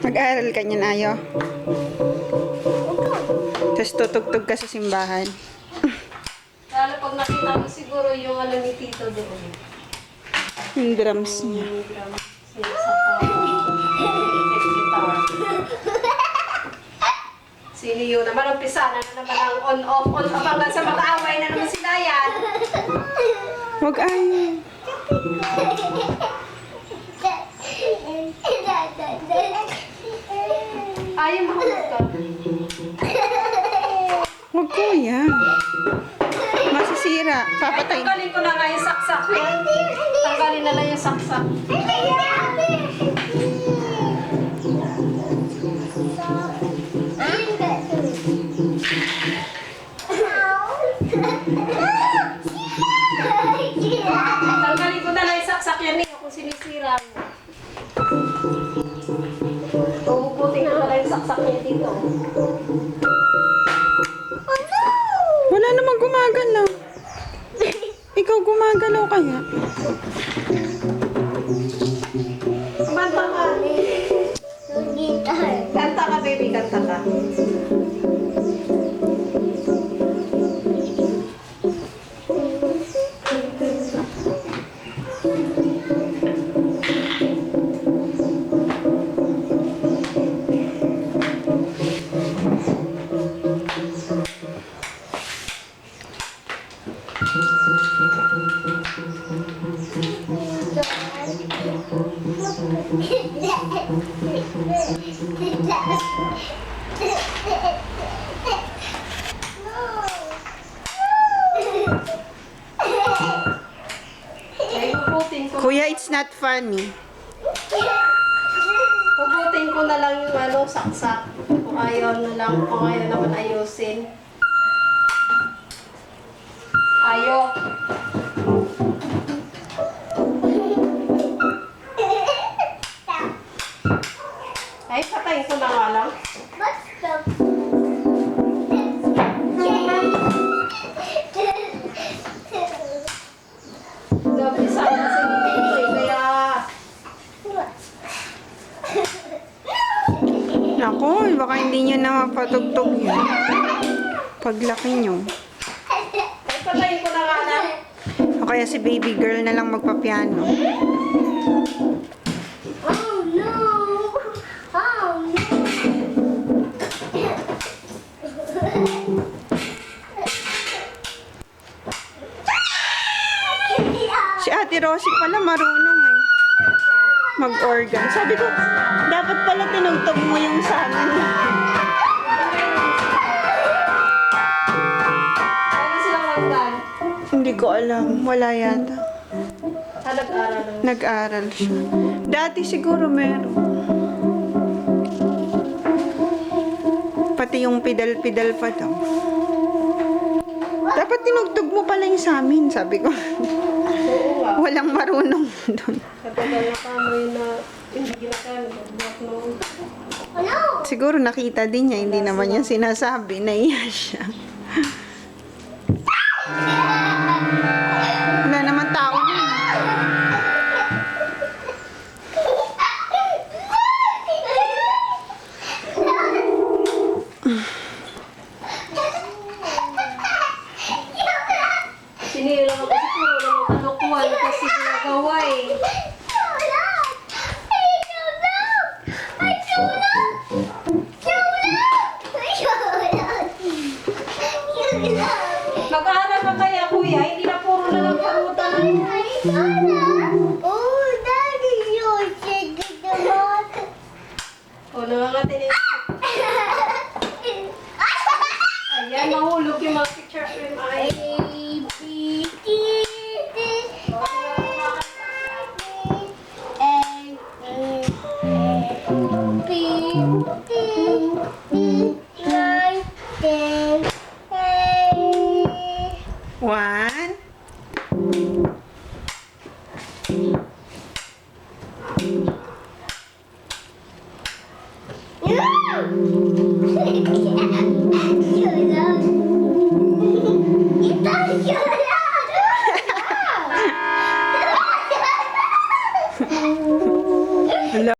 Mag-aaral ka niyan, Ayo. Tapos tutugtog ka sa simbahan. Lalo pag nakita mo siguro yung alam ni Tito doon. Yung drums niya. Yung drums niya sa guitar. Sino yun? Naman umpisa na naman ang on-off hanggang sa mag-aaway na naman sila yan. Huwag Ayo. Ayaw mahulog ka. Huwag kuya. Masisira. Papatay. Tanggalin ko na nga yung saksak. Tanggalin na lang yung saksak. Tanggalin ko na lang yung saksak yan eh kung sinisira mo. Ubutin ko na lang yung saksak niya dito. Wala namang gumagalaw. Ikaw gumagalaw kaya? Kumanta ka. Kanta ka, baby. Kanta ka. Ay, hugutin ko. Kuya, it's not funny. Hugutin ko na lang yung ano, saksak. Kung ayaw na lang, kung ayaw naman ayusin. Ayaw. Ay, patayin ko na nga lang. Gabi sana sa dito eh, kaya... Naku, baka hindi nyo na mapatugtog yun. Paglaki nyo. Ay, patayin ko na nga lang. O kaya si baby girl na lang magpapiano. Oh no! Oh no! Si Ate Rosie pala marunong eh. Mag-organ. Sabi ko, dapat pala tinugtog mo yung sa amin. Ano silang magdan? Hindi ko alam. Wala yata. Nag-aral lang. Nag-aral siya. Dati siguro meron. Pati yung pidal-pidal pa daw. Dapat tinugtog mo pala yung sa amin, sabi ko. Oo nga. Walang marunong doon. Katagal na kamoy na hindi ginagamit. Hello! Siguro nakita din niya, hindi naman niya sinasabi. Naiya siya. Wala naman tao nun. Sinira ako siguro na magkalukuhan kasi ginagawa eh. Mag-aaral ka kaya kuya, hindi na puro na lang parutan ng Oh, Daddy, you're taking the water. O, nangangatin yung... Ayan, mahulog yung mga picture frame ay. One. Hala.